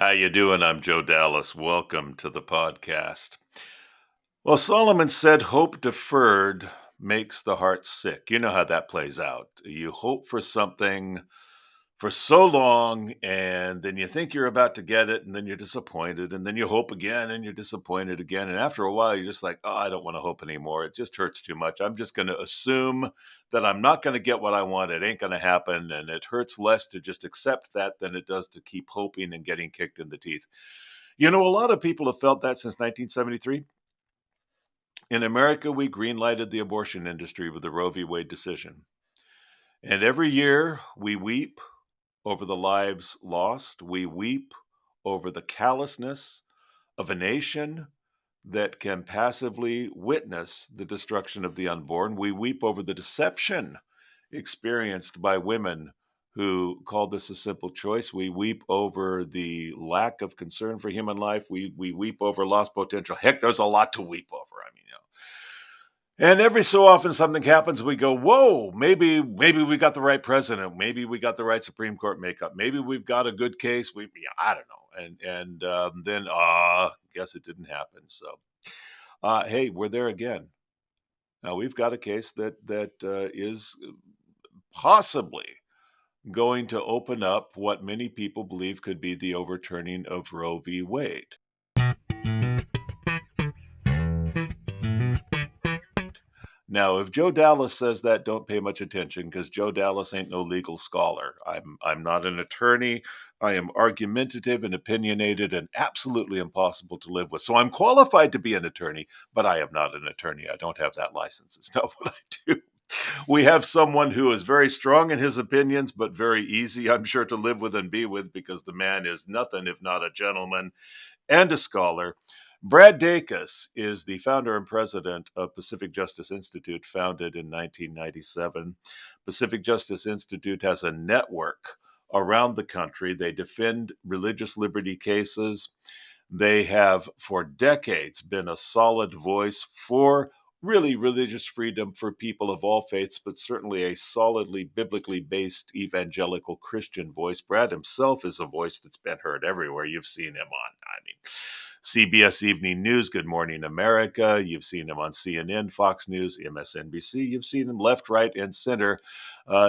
How you doing? I'm Joe Dallas. Welcome to the podcast. Well, Solomon said hope deferred makes the heart sick. You know how that plays out. You hope for something for so long, and then you think you're about to get it, and then you're disappointed, and then you hope again, and you're disappointed again. And after a while, you're just like, oh, I don't want to hope anymore. It just hurts too much. I'm just going to assume that I'm not going to get what I want. It ain't going to happen. And it hurts less to just accept that than it does to keep hoping and getting kicked in the teeth. You know, a lot of people have felt that since 1973. In America, we greenlighted the abortion industry with the Roe v. Wade decision. And every year we weep over the lives lost. We weep over the callousness of a nation that can passively witness the destruction of the unborn. We weep over the deception experienced by women who call this a simple choice. We weep over the lack of concern for human life. We weep over lost potential. Heck, there's a lot to weep over. I mean, and every so often something happens, we go, whoa, maybe we got the right president. Maybe we got the right Supreme Court makeup. Maybe we've got a good case. I don't know. And then, guess it didn't happen. So, hey, we're there again. Now we've got a case that is possibly going to open up what many people believe could be the overturning of Roe v. Wade. Now, if Joe Dallas says that, don't pay much attention because Joe Dallas ain't no legal scholar. I'm not an attorney. I am argumentative and opinionated and absolutely impossible to live with. So I'm qualified to be an attorney, but I am not an attorney. I don't have that license. It's not what I do. We have someone who is very strong in his opinions, but very easy, I'm sure, to live with and be with because the man is nothing if not a gentleman and a scholar. Brad Dacus is the founder and president of Pacific Justice Institute, founded in 1997. Pacific Justice Institute has a network around the country. They defend religious liberty cases. They have, for decades, been a solid voice for really religious freedom for people of all faiths, but certainly a solidly biblically based evangelical Christian voice. Brad himself is a voice that's been heard everywhere. You've seen him on, CBS Evening News, Good Morning America. You've seen him on CNN, Fox News, MSNBC. You've seen him left, right, and center.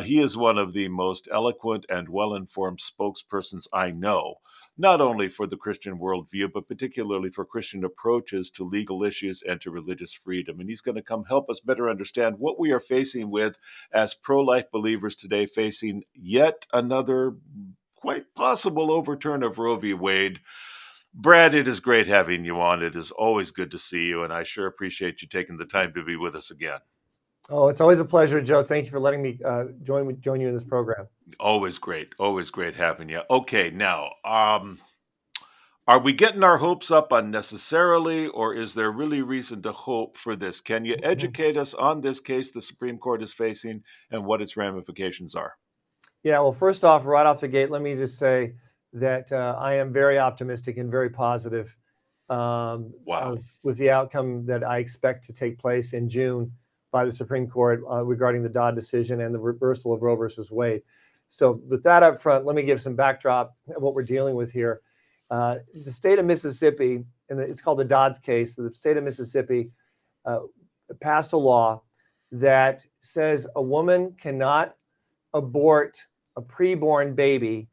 He is one of the most eloquent and well-informed spokespersons I know, not only for the Christian worldview, but particularly for Christian approaches to legal issues and to religious freedom. And he's going to come help us better understand what we are facing with as pro-life believers today, facing yet another quite possible overturn of Roe v. Wade. Brad, it is great having you on. It is always good to see you, and I sure appreciate you taking the time to be with us again. Oh, it's always a pleasure, Joe. Thank you for letting me join you in this program. Always great having you. Okay, now, are we getting our hopes up unnecessarily, or is there really reason to hope for this? Can you educate us on this case the Supreme Court is facing and what its ramifications are? Yeah, well, first off, right off the gate, let me just say that I am very optimistic and very positive with the outcome that I expect to take place in June by the Supreme Court regarding the Dobbs decision and the reversal of Roe versus Wade. So with that up front, let me give some backdrop of what we're dealing with here. The state of Mississippi, and it's called the Dobbs case, the state of Mississippi passed a law that says a woman cannot abort a preborn baby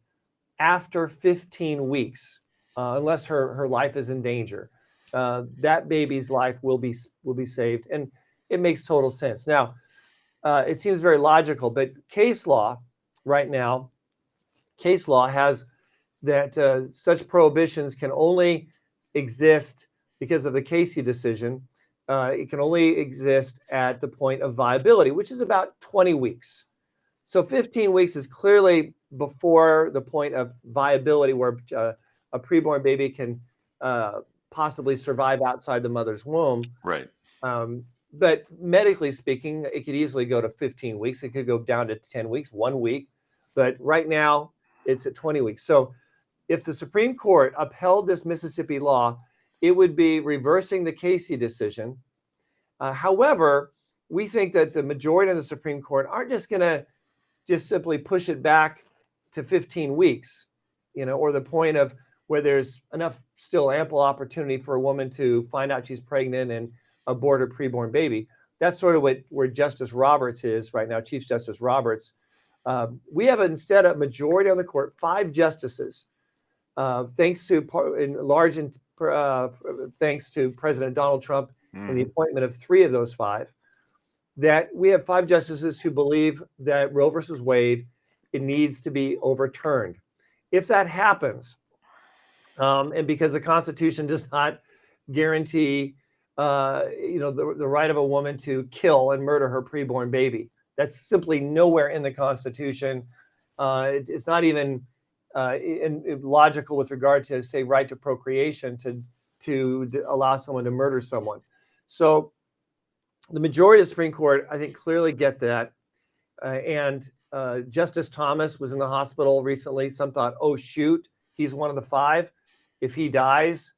after 15 weeks, unless her life is in danger. That baby's life will be saved, and it makes total sense. Now, it seems very logical, but case law right now, has that such prohibitions can only exist because of the Casey decision. It can only exist at the point of viability, which is about 20 weeks. So 15 weeks is clearly before the point of viability, where a preborn baby can possibly survive outside the mother's womb. Right. But medically speaking, it could easily go to 15 weeks. It could go down to 10 weeks, 1 week. But right now, it's at 20 weeks. So if the Supreme Court upheld this Mississippi law, it would be reversing the Casey decision. However, we think that the majority of the Supreme Court aren't just going to just simply push it back to 15 weeks, or the point of where there's enough still ample opportunity for a woman to find out she's pregnant and abort her preborn baby. That's sort of where Justice Roberts is right now, Chief Justice Roberts. We have instead a majority on the court, 5 justices, thanks to thanks to President Donald Trump and the appointment of 3 of those 5. That we have 5 justices who believe that Roe versus Wade, it needs to be overturned. If that happens, and because the Constitution does not guarantee, the right of a woman to kill and murder her preborn baby, that's simply nowhere in the Constitution. It's not even logical with regard to, say, right to procreation to allow someone to murder someone. So the majority of the Supreme Court, I think, clearly get that. And Justice Thomas was in the hospital recently. Some thought, oh, shoot, he's one of the 5. If he dies,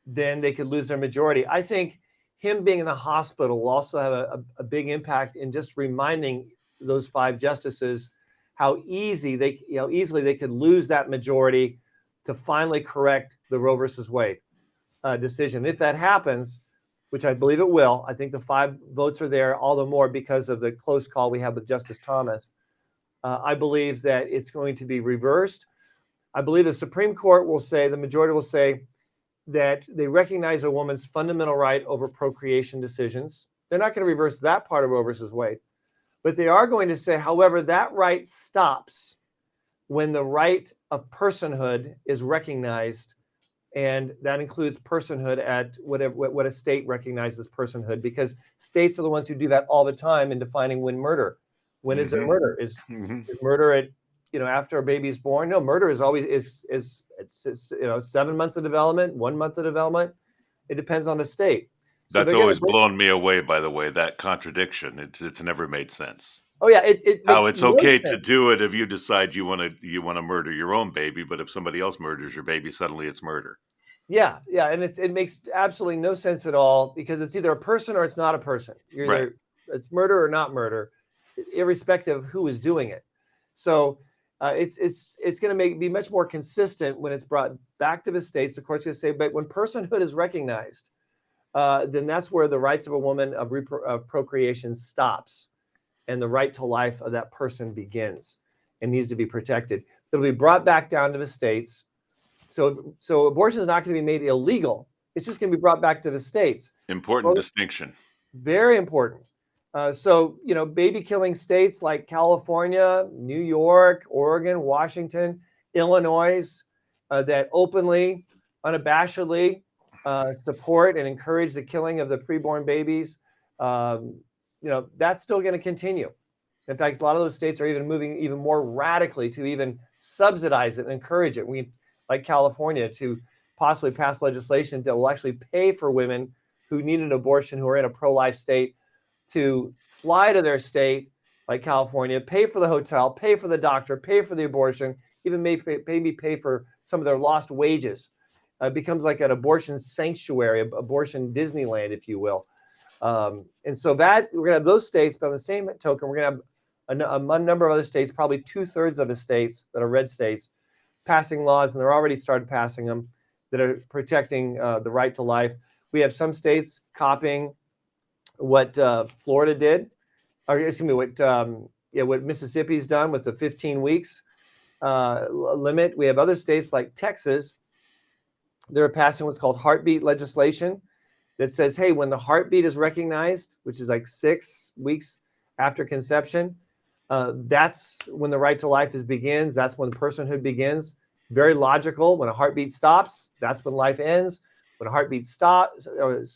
then they could lose their majority. I think him being in the hospital will also have a big impact in just reminding those 5 justices how easily they could lose that majority to finally correct the Roe versus Wade decision. If that happens, which I believe it will, I think the 5 votes are there, all the more because of the close call we have with Justice Thomas. I believe that it's going to be reversed. I believe the Supreme Court will say, the majority will say, that they recognize a woman's fundamental right over procreation decisions. They're not going to reverse that part of Roe versus Wade, but they are going to say, however, that right stops when the right of personhood is recognized, and that includes personhood at what a state recognizes personhood, because states are the ones who do that all the time in defining when murder. When is there murder? Is murder at after a baby is born? No, murder is always it's 7 months of development, 1 month of development. It depends on the state. So that's always blown me away, by the way, that contradiction. It's never made sense. Oh yeah, it how it's okay to do it if you decide you want to murder your own baby, but if somebody else murders your baby, suddenly it's murder. Yeah, and it makes absolutely no sense at all, because it's either a person or it's not a person. It's murder or not murder, irrespective of who is doing it. So it's going to be much more consistent when it's brought back to the states. The court's going to say, but when personhood is recognized, then that's where the rights of a woman of procreation stops, and the right to life of that person begins and needs to be protected. It'll be brought back down to the states. So abortion is not going to be made illegal. It's just going to be brought back to the states. Important distinction. Very important. Baby killing states like California, New York, Oregon, Washington, Illinois, that openly, unabashedly support and encourage the killing of the preborn babies, that's still going to continue. In fact, a lot of those states are even moving even more radically to even subsidize it and encourage it. Like California, to possibly pass legislation that will actually pay for women who need an abortion, who are in a pro-life state, to fly to their state, like California, pay for the hotel, pay for the doctor, pay for the abortion, even maybe pay for some of their lost wages. It becomes like an abortion sanctuary, abortion Disneyland, if you will. And so that we're going to have those states, but on the same token, we're going to have a number of other states, probably 2/3 of the states that are red states, passing laws, and they're already started passing them, that are protecting the right to life. We have some states copying what Florida did, or excuse me, what Mississippi's done with the 15 weeks limit. We have other states like Texas that are passing what's called heartbeat legislation that says, hey, when the heartbeat is recognized, which is like 6 weeks after conception, that's when the right to life begins. That's when personhood begins. Very logical. When a heartbeat stops, that's when life ends. When a heartbeat starts, when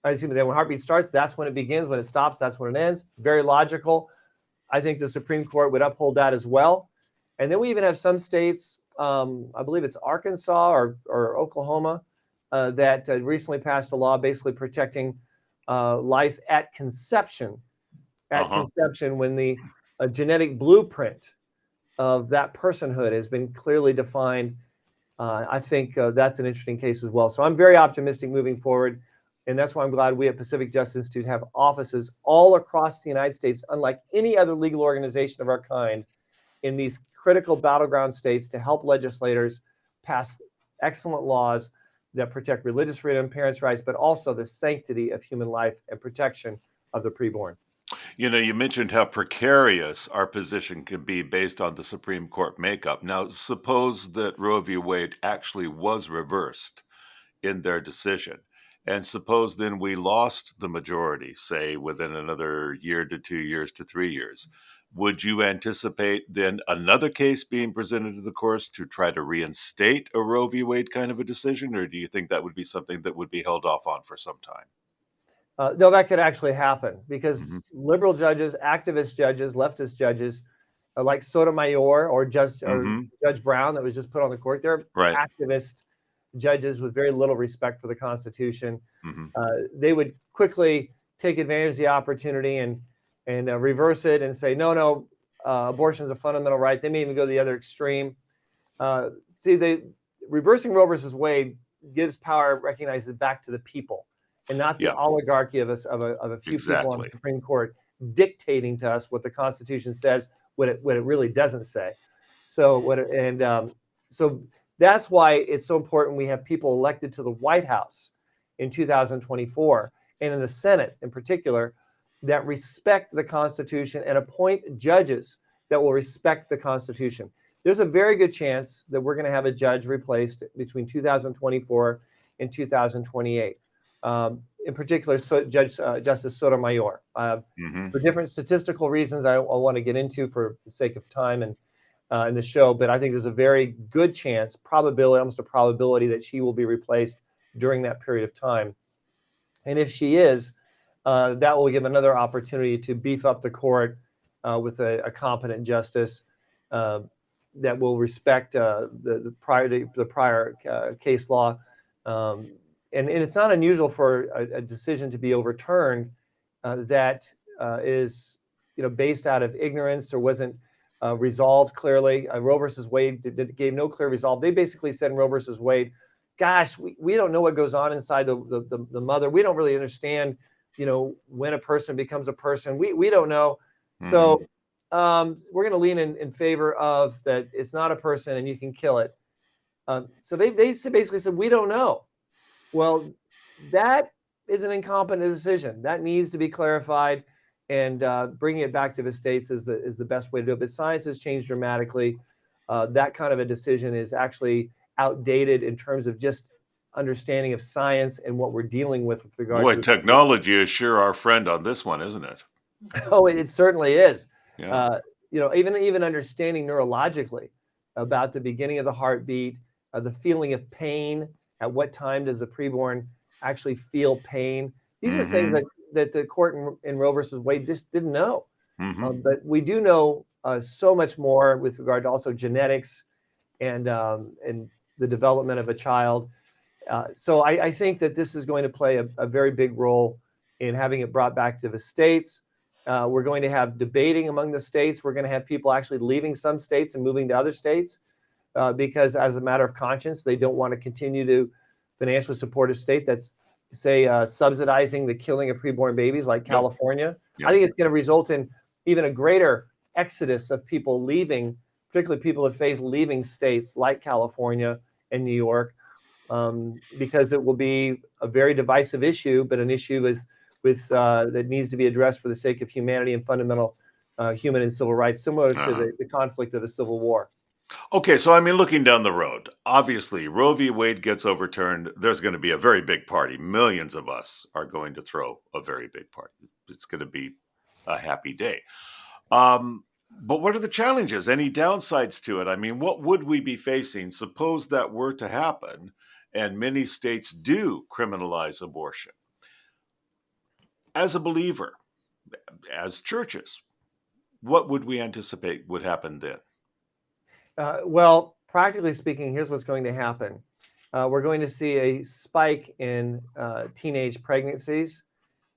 heartbeat starts, that's when it begins. When it stops, that's when it ends. Very logical. I think the Supreme Court would uphold that as well. And then we even have some states, I believe it's Arkansas or Oklahoma, that recently passed a law basically protecting life at conception. Conception, when the genetic blueprint of that personhood has been clearly defined. I think that's an interesting case as well. So I'm very optimistic moving forward. And that's why I'm glad we at Pacific Justice Institute have offices all across the United States, unlike any other legal organization of our kind, in these critical battleground states to help legislators passed excellent laws that protect religious freedom, parents' rights, but also the sanctity of human life and protection of the preborn. You know, you mentioned how precarious our position can be based on the Supreme Court makeup. Now, suppose that Roe v. Wade actually was reversed in their decision. And suppose then we lost the majority, say within another year to 2 years to 3 years. Would you anticipate then another case being presented to the courts to try to reinstate a Roe v. Wade kind of a decision? Or do you think that would be something that would be held off on for some time? No, that could actually happen because Mm-hmm. liberal judges, activist judges, leftist judges, like Sotomayor or Mm-hmm. Judge Brown that was just put on the court, they're Right. activist judges with very little respect for the Constitution. Mm-hmm. They would quickly take advantage of the opportunity and reverse it and say, no, abortion is a fundamental right. They may even go to the other extreme. Reversing Roe versus Wade gives power, recognizes back to the people and not the oligarchy of a few people on the Supreme Court dictating to us what the Constitution says, what it really doesn't say. So that's why it's so important we have people elected to the White House in 2024 and in the Senate in particular that respect the Constitution and appoint judges that will respect the Constitution. There's a very good chance that we're going to have a judge replaced between 2024 and 2028. In particular, Justice Sotomayor. For different statistical reasons I want to get into for the sake of time and in the show, but I think there's a very good chance, almost a probability that she will be replaced during that period of time. And if she is, that will give another opportunity to beef up the court with a competent justice that will respect the prior case law. And it's not unusual for a decision to be overturned that is based out of ignorance or wasn't resolved clearly. Roe versus Wade gave no clear resolve. They basically said in Roe versus Wade, gosh, we don't know what goes on inside the mother. We don't really understand, when a person becomes a person. We don't know. So we're going to lean in favor of that it's not a person and you can kill it. So they basically said, we don't know. Well, that is an incompetent decision. That needs to be clarified, and bringing it back to the states is the best way to do it. But science has changed dramatically. That kind of a decision is actually outdated in terms of just understanding of science and what we're dealing with regard to technology is sure our friend on this one, isn't it? Oh, it certainly is. Yeah. Even understanding neurologically about the beginning of the heartbeat, the feeling of pain. At what time does the preborn actually feel pain? These are things that the court in Roe versus Wade just didn't know. But we do know so much more with regard to also genetics and the development of a child. So I think that this is going to play a very big role in having it brought back to the states. We're going to have debating among the states. We're going to have people actually leaving some states and moving to other states because as a matter of conscience, they don't want to continue to financially support a state that's, say, subsidizing the killing of preborn babies like California. I think it's going to result in even a greater exodus of people leaving, particularly people of faith leaving states like California and New York, because it will be a very divisive issue, but an issue that needs to be addressed for the sake of humanity and fundamental human and civil rights, similar to the conflict of the Civil War. Okay, so looking down the road, obviously Roe v. Wade gets overturned. There's going to be a very big party. Millions of us are going to throw a very big party. It's going to be a happy day. But what are the challenges? Any downsides to it? What would we be facing? Suppose that were to happen and many states do criminalize abortion. As a believer, as churches, what would we anticipate would happen then? Well, practically speaking, here's what's going to happen. We're going to see a spike in teenage pregnancies,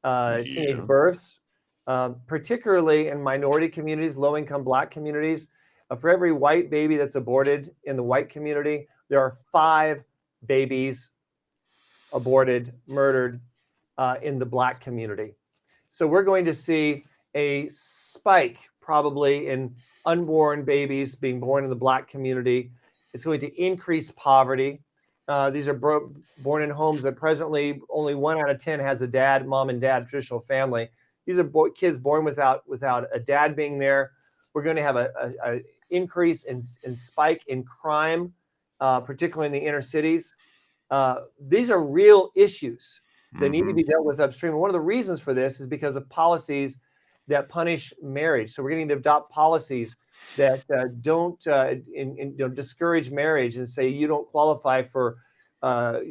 teenage births, particularly in minority communities, low-income Black communities. For every white baby that's aborted in the white community, there are 5 babies aborted, murdered in the Black community. So we're going to see a spike probably in unborn babies being born in the Black community. It's going to increase poverty. These are born in homes that presently only 1 out of 10 has a dad, mom and dad, traditional family. These are kids born without a dad being there. We're going to have a increase in spike in crime, particularly in the inner cities. These are real issues that need to be dealt with upstream. And one of the reasons for this is because of policies that punish marriage. So we're going to adopt policies that don't discourage marriage and say you don't qualify for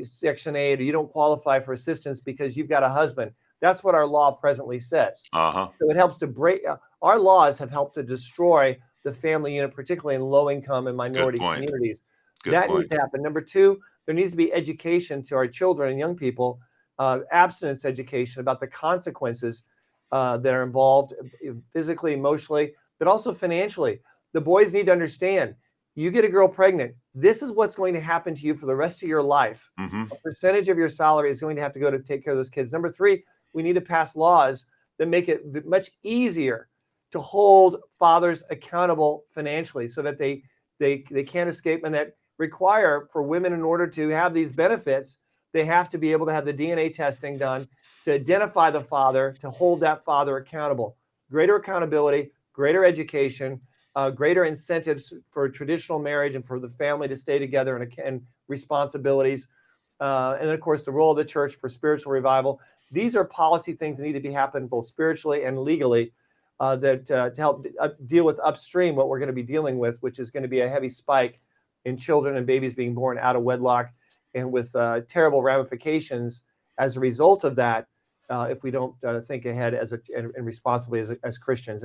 Section 8 or you don't qualify for assistance because you've got a husband. That's what our law presently says. So it helps to break. Our laws have helped to destroy the family unit, particularly in low-income and minority communities. That needs to happen. Number two, there needs to be education to our children and young people, abstinence education about the consequences that are involved physically, emotionally, but also financially. The boys need to understand, you get a girl pregnant, this is what's going to happen to you for the rest of your life. A percentage of your salary is going to have to go to take care of those kids. Number three, we need to pass laws that make it much easier to hold fathers accountable financially so that they can't escape, and that require for women, in order to have these benefits, they have to be able to have the DNA testing done to identify the father, to hold that father accountable. Greater accountability, greater education, greater incentives for traditional marriage and for the family to stay together, and responsibilities. And then, of course, the role of the church for spiritual revival. These are policy things that need to be happening both spiritually and legally, to help deal with upstream what we're going to be dealing with, which is going to be a heavy spike in children and babies being born out of wedlock, and with terrible ramifications as a result of that, if we don't think ahead and responsibly as Christians.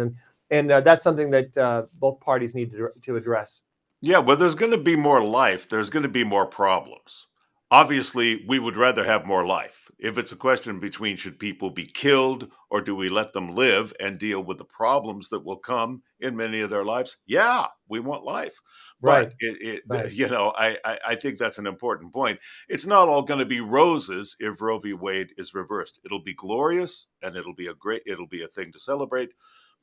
And that's something that both parties need to address. Yeah, well, there's going to be more life. There's going to be more problems. Obviously, we would rather have more life. If it's a question between should people be killed or do we let them live and deal with the problems that will come in many of their lives, yeah, we want life. But I think that's an important point. It's not all going to be roses if Roe v. Wade is reversed. It'll be glorious and it'll be a thing to celebrate,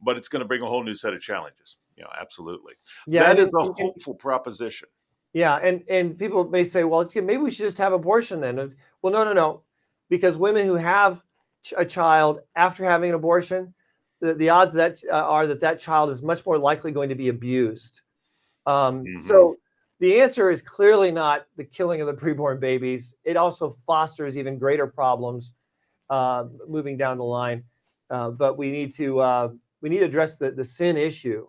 but it's going to bring a whole new set of challenges. Absolutely. Yeah, that is a hopeful proposition. Yeah, and people may say, well, maybe we should just have abortion then. Well, no, because women who have a child after having an abortion, the odds that are that child is much more likely going to be abused. So the answer is clearly not the killing of the preborn babies. It also fosters even greater problems moving down the line. But we need to address the sin issue.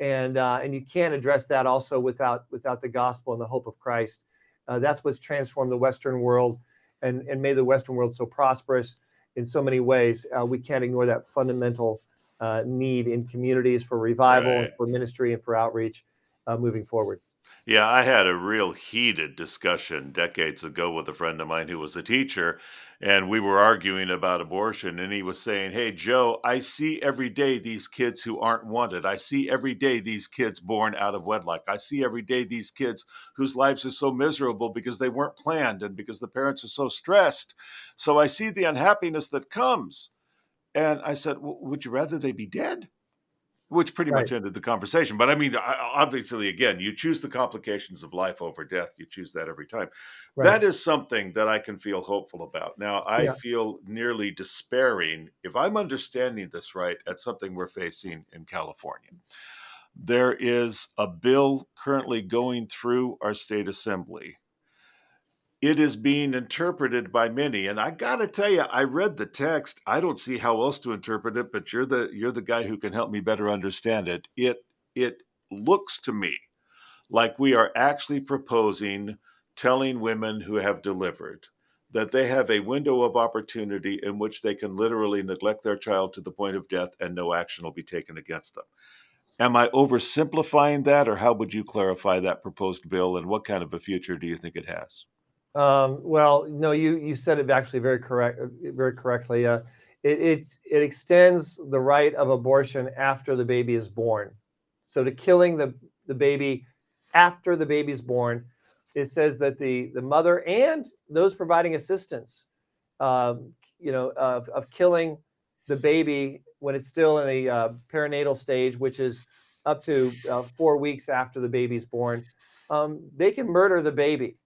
And you can't address that also without the gospel and the hope of Christ. That's what's transformed the Western world and made the Western world so prosperous in so many ways. We can't ignore that fundamental need in communities for revival, and for ministry, and for outreach moving forward. Yeah, I had a real heated discussion decades ago with a friend of mine who was a teacher, and we were arguing about abortion. And he was saying, "Hey, Joe, I see every day these kids who aren't wanted. I see every day these kids born out of wedlock. I see every day these kids whose lives are so miserable because they weren't planned and because the parents are so stressed. So I see the unhappiness that comes." And I said, "Would you rather they be dead?" Which pretty much ended the conversation. But I mean, obviously, again, you choose the complications of life over death. You choose that every time. That is something that I can feel hopeful about. Now, I feel nearly despairing, if I'm understanding this right, at something we're facing in California. There is a bill currently going through our state assembly. It is being interpreted by many, and I gotta tell you, I read the text. I don't see how else to interpret it, but you're the guy who can help me better understand it. It looks to me like we are actually proposing telling women who have delivered that they have a window of opportunity in which they can literally neglect their child to the point of death and no action will be taken against them. Am I oversimplifying that, or how would you clarify that proposed bill, and what kind of a future do you think it has? Well, no, you said it actually very correctly. It extends the right of abortion after the baby is born. So to killing the baby after the baby's born, it says that the mother and those providing assistance, of killing the baby when it's still in a perinatal stage, which is up to 4 weeks after the baby's born, they can murder the baby.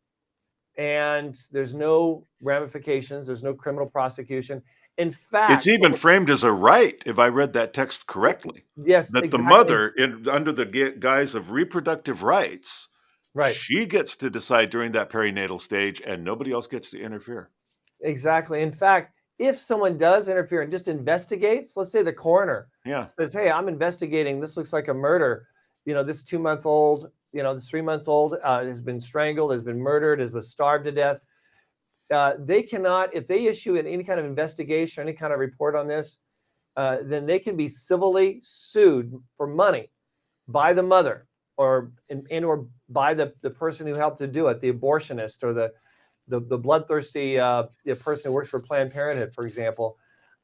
And there's no ramifications, there's no criminal prosecution. In It's fact, even framed as a right, if I read that text correctly, yes, that the exactly. mother, under the guise of reproductive rights, Right. she gets to decide during that perinatal stage, and nobody else gets to interfere. Exactly. In fact, if someone does interfere and just investigates, let's say the coroner Yeah. says, "Hey, I'm investigating. This looks like a murder. This 2-month old, this 3 months old has been strangled, has been murdered, has been starved to death." They cannot, if they issue any kind of investigation, any kind of report on this, then they can be civilly sued for money by the mother or or by the person who helped to do it, the abortionist or the bloodthirsty person who works for Planned Parenthood, for example.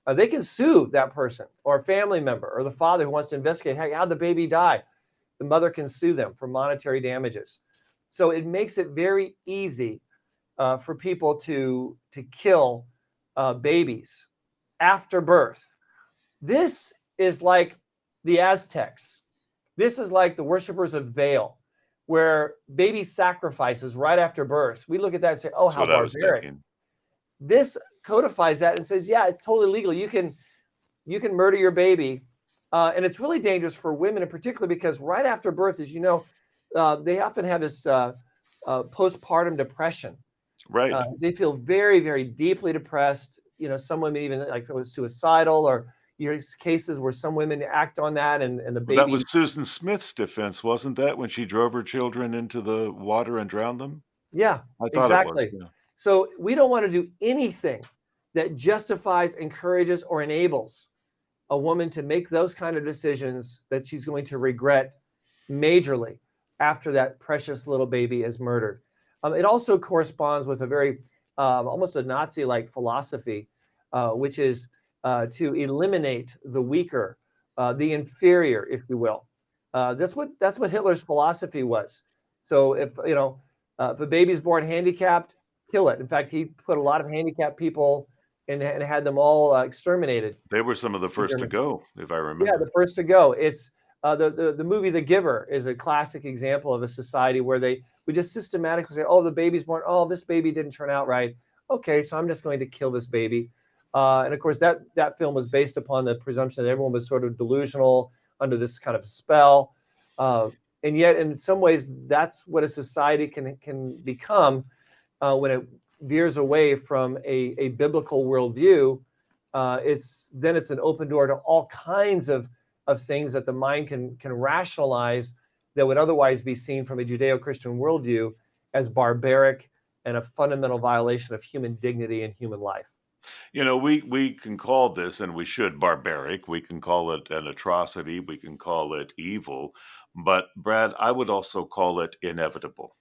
They can sue that person or a family member or the father who wants to investigate, hey, how'd the baby die? The mother can sue them for monetary damages. So it makes it very easy for people to kill babies after birth. This is like the Aztecs. This is like the worshippers of Baal, where baby sacrifices right after birth. We look at that and say, oh, That's how what I was barbaric. thinking. This codifies that and says, yeah, it's totally legal. You can murder your baby. And it's really dangerous for women in particular because right after birth, as you know, they often have this postpartum depression. Right. They feel very, very deeply depressed. Some women even like suicidal, or cases where some women act on that, and the Well, that was baby. Susan Smith's defense, wasn't that, when she drove her children into the water and drowned them? Yeah, I thought it was, exactly. yeah. So we don't want to do anything that justifies, encourages, or enables a woman to make those kind of decisions that she's going to regret majorly after that precious little baby is murdered. It also corresponds with a very almost a Nazi-like philosophy, which is to eliminate the weaker, the inferior, if you will. That's what Hitler's philosophy was. So if a baby's born handicapped, kill it. In fact, he put a lot of handicapped people and had them all exterminated They were some of the in first to Germany. go, if I Yeah, remember. the first to go. It's the movie The Giver is a classic example of a society where we just systematically say, "Oh, the baby's born. Oh, this baby didn't turn out right. Okay, so I'm just going to kill this baby." And of course, that film was based upon the presumption that everyone was sort of delusional under this kind of spell. Uh, and yet, in some ways, that's what a society can become when it veers away from a biblical worldview. It's an open door to all kinds of things that the mind can rationalize that would otherwise be seen from a Judeo-Christian worldview as barbaric and a fundamental violation of human dignity and human life. We can call this, and we should, barbaric. We can call it an atrocity. We can call it evil. But, Brad, I would also call it inevitable.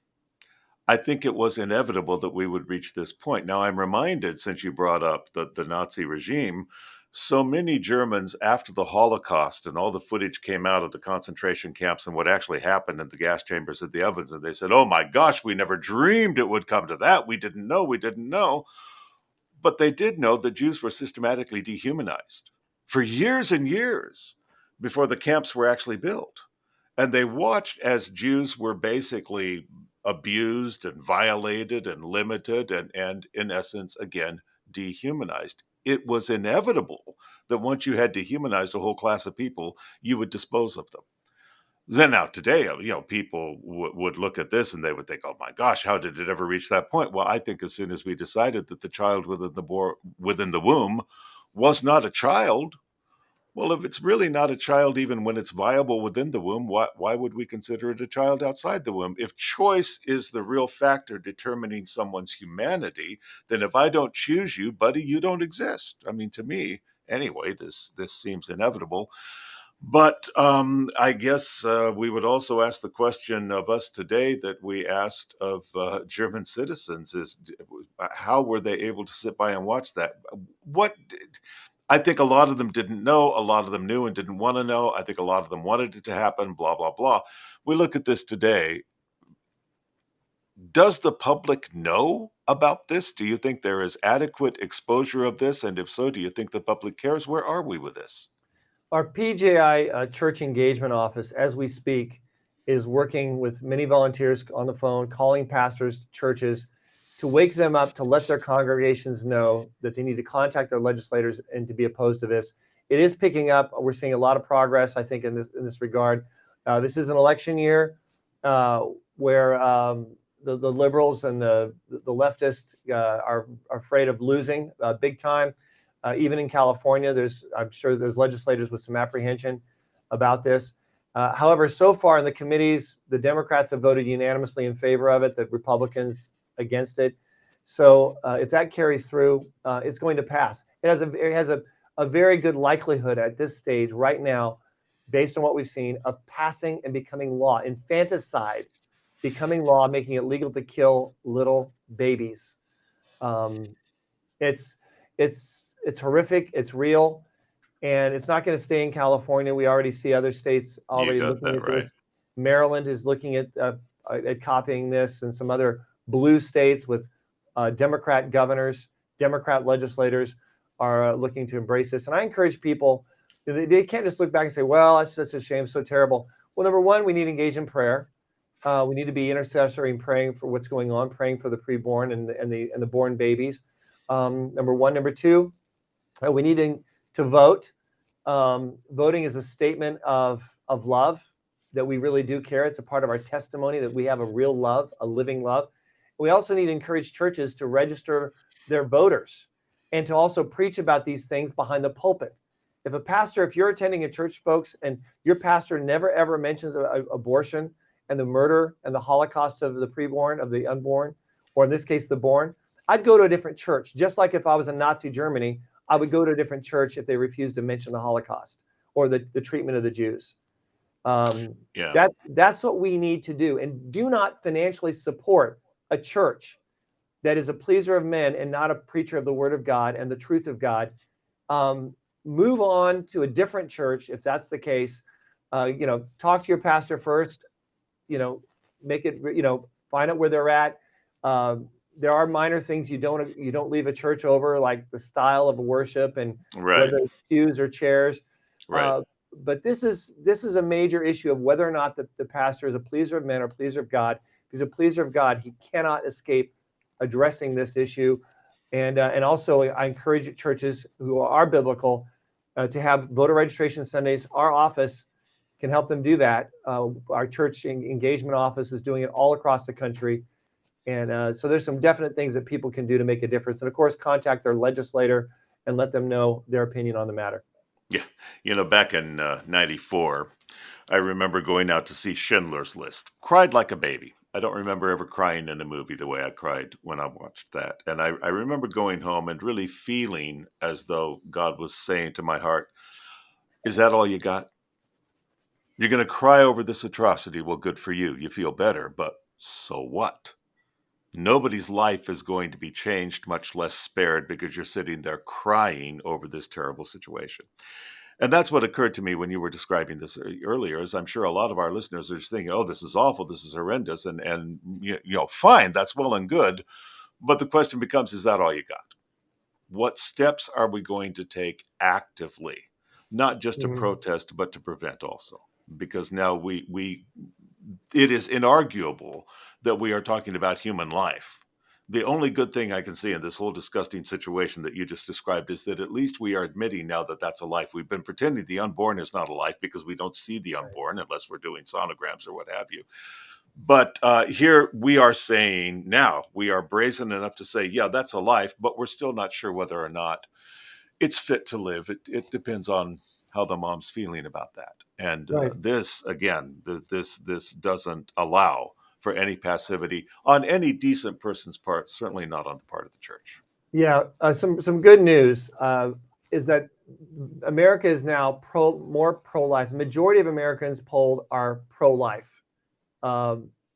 I think it was inevitable that we would reach this point. Now, I'm reminded, since you brought up the Nazi regime, so many Germans after the Holocaust and all the footage came out of the concentration camps and what actually happened in the gas chambers and the ovens, and they said, oh my gosh, we never dreamed it would come to that. We didn't know. We didn't know. But they did know that Jews were systematically dehumanized for years and years before the camps were actually built. And they watched as Jews were basically abused and violated and limited and in essence, again, dehumanized. It was inevitable that once you had dehumanized a whole class of people, you would dispose of them. Then now today, people would look at this and they would think, "Oh my gosh, how did it ever reach that point?" Well, I think as soon as we decided that the child within the womb was not a child, well, if it's really not a child, even when it's viable within the womb, why would we consider it a child outside the womb? If choice is the real factor determining someone's humanity, then if I don't choose you, buddy, you don't exist. I mean, to me, anyway, this seems inevitable. But I guess we would also ask the question of us today that we asked of German citizens: is how were they able to sit by and watch that? What I think a lot of them didn't know. A lot of them knew and didn't want to know. I think a lot of them wanted it to happen. Blah blah blah. We look at this today. Does the public know about this? Do you think there is adequate exposure of this? And if so, do you think the public cares? Where are we with this? Our PJI church engagement office, as we speak, is working with many volunteers on the phone, calling pastors, churches, to wake them up, to let their congregations know that they need to contact their legislators and to be opposed to this. It is picking up. We're seeing a lot of progress, I think, in this regard. This is an election year where the liberals and the leftists are afraid of losing big time. Even in California, I'm sure there's legislators with some apprehension about this. However, so far in the committees, the Democrats have voted unanimously in favor of it, the Republicans against it. So if that carries through, it's going to pass. It has a very good likelihood at this stage right now, based on what we've seen, of passing and becoming law. Infanticide becoming law, making it legal to kill little babies. It's horrific. It's real. And it's not going to stay in California. We already see other states already looking at this. Maryland is looking at copying this, and some other blue states with Democrat governors, Democrat legislators are looking to embrace this. And I encourage people, they can't just look back and say, well, that's a shame, so terrible. Well, number one, we need to engage in prayer. We need to be intercessory and praying for what's going on, praying for the preborn and the born babies. Number one. Number two, we need to vote. Voting is a statement of love, that we really do care. It's a part of our testimony that we have a real love, a living love. We also need to encourage churches to register their voters and to also preach about these things behind the pulpit. If you're attending a church, folks, and your pastor never ever mentions abortion and the murder and the Holocaust of the preborn, of the unborn, or in this case, the born, I'd go to a different church. Just like if I was in Nazi Germany, I would go to a different church if they refused to mention the Holocaust or the treatment of the Jews. That's what we need to do. And do not financially support a church that is a pleaser of men and not a preacher of the word of God and the truth of God. Move on to a different church if that's the case. Talk to your pastor first. Make it. Find out where they're at. There are minor things you don't leave a church over, like the style of worship and whether it's pews or chairs. But this is a major issue of whether or not the pastor is a pleaser of men or pleaser of God. If he's a pleaser of God, he cannot escape addressing this issue. And also, I encourage churches who are biblical to have voter registration Sundays. Our office can help them do that. Our church engagement office is doing it all across the country. And so there's some definite things that people can do to make a difference. And of course, contact their legislator and let them know their opinion on the matter. Yeah. Back in 94, I remember going out to see Schindler's List. Cried like a baby. I don't remember ever crying in a movie the way I cried when I watched that. And I remember going home and really feeling as though God was saying to my heart, is that all you got? You're going to cry over this atrocity. Well, good for you. You feel better. But so what? Nobody's life is going to be changed, much less spared, because you're sitting there crying over this terrible situation. And that's what occurred to me when you were describing this earlier, is I'm sure a lot of our listeners are just thinking, oh, this is awful, this is horrendous, and fine, that's well and good. But the question becomes, is that all you got? What steps are we going to take actively, not just to protest, but to prevent also? Because now it is inarguable that we are talking about human life. The only good thing I can see in this whole disgusting situation that you just described is that at least we are admitting now that that's a life. We've been pretending the unborn is not a life because we don't see the unborn unless we're doing sonograms or what have you. But here we are saying now, we are brazen enough to say, yeah, that's a life, but we're still not sure whether or not it's fit to live. It depends on how the mom's feeling about that. And this doesn't allow for any passivity on any decent person's part, certainly not on the part of the church. Yeah, some good news is that America is now more pro-life. The majority of Americans polled are pro-life.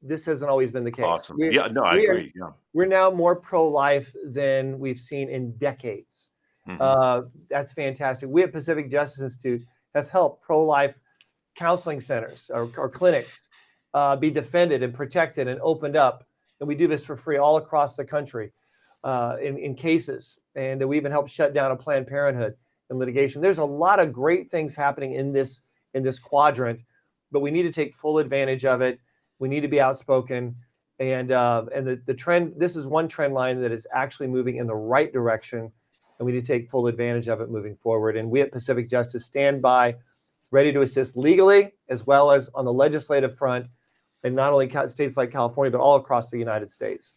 This hasn't always been the case. Awesome. I agree. We're now more pro-life than we've seen in decades. That's fantastic. We at Pacific Justice Institute have helped pro-life counseling centers or clinics be defended and protected and opened up. And we do this for free all across the country in cases. And we even helped shut down a Planned Parenthood. and litigation. There's a lot of great things happening in this quadrant, but we need to take full advantage of it. We need to be outspoken, and the trend. This is one trend line that is actually moving in the right direction, and we need to take full advantage of it moving forward. And we at Pacific Justice stand by, ready to assist legally as well as on the legislative front, in not only states like California, but all across the United States.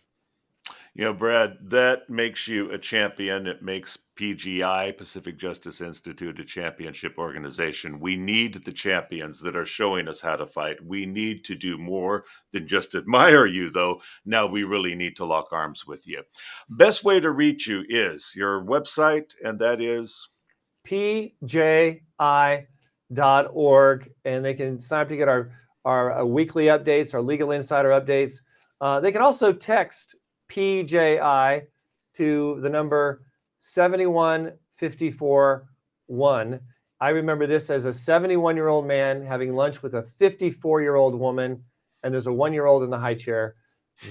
You know, Brad, that makes you a champion. It makes PGI, Pacific Justice Institute, a championship organization. We need the champions that are showing us how to fight. We need to do more than just admire you, though. Now we really need to lock arms with you. Best way to reach you is your website, and that is pji.org, and they can sign up to get our weekly updates, our Legal Insider updates. They can also text PJI to the number 71541. I remember this as a 71-year-old man having lunch with a 54-year-old woman, and there's a 1-year-old in the high chair.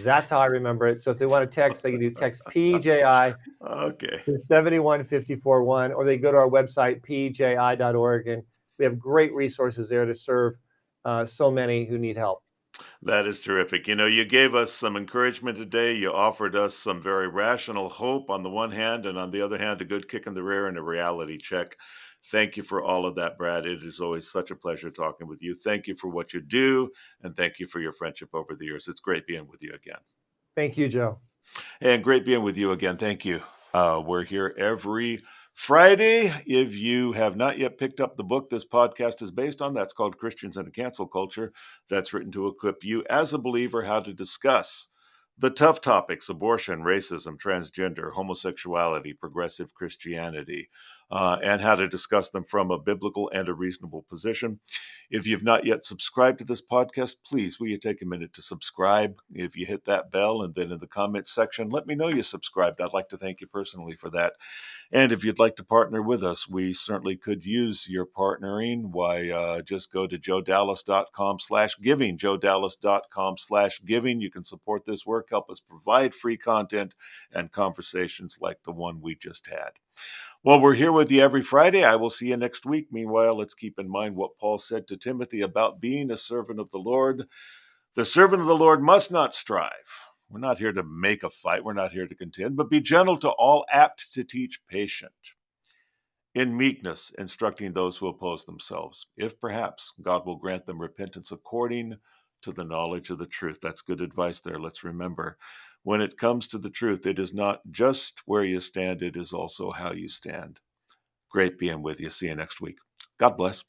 That's how I remember it. So if they want to text, they can do text PJI to 71541, or they go to our website, pji.org, and we have great resources there to serve so many who need help. That is terrific. You know, you gave us some encouragement today. You offered us some very rational hope on the one hand, and on the other hand, a good kick in the rear and a reality check. Thank you for all of that, Brad. It is always such a pleasure talking with you. Thank you for what you do, and thank you for your friendship over the years. It's great being with you again. Thank you, Joe. And great being with you again. Thank you. We're here every Friday. If you have not yet picked up the book this podcast is based on, that's called Christians in a Cancel Culture. That's written to equip you as a believer how to discuss the tough topics: abortion, racism, transgender, homosexuality, progressive Christianity, and how to discuss them from a biblical and a reasonable position. If you've not yet subscribed to this podcast, please, will you take a minute to subscribe? If you hit that bell and then in the comments section, let me know you subscribed. I'd like to thank you personally for that. And if you'd like to partner with us, we certainly could use your partnering. Why, just go to joedallas.com/giving, joedallas.com/giving. You can support this work, help us provide free content and conversations like the one we just had. Well, we're here with you every Friday. I will see you next week. Meanwhile, let's keep in mind what Paul said to Timothy about being a servant of the Lord. The servant of the Lord must not strive. We're not here to make a fight. We're not here to contend, but be gentle to all, apt to teach, patient, in meekness, instructing those who oppose themselves, if perhaps God will grant them repentance according to the knowledge of the truth. That's good advice there. Let's remember, when it comes to the truth, it is not just where you stand, it is also how you stand. Great being with you. See you next week. God bless.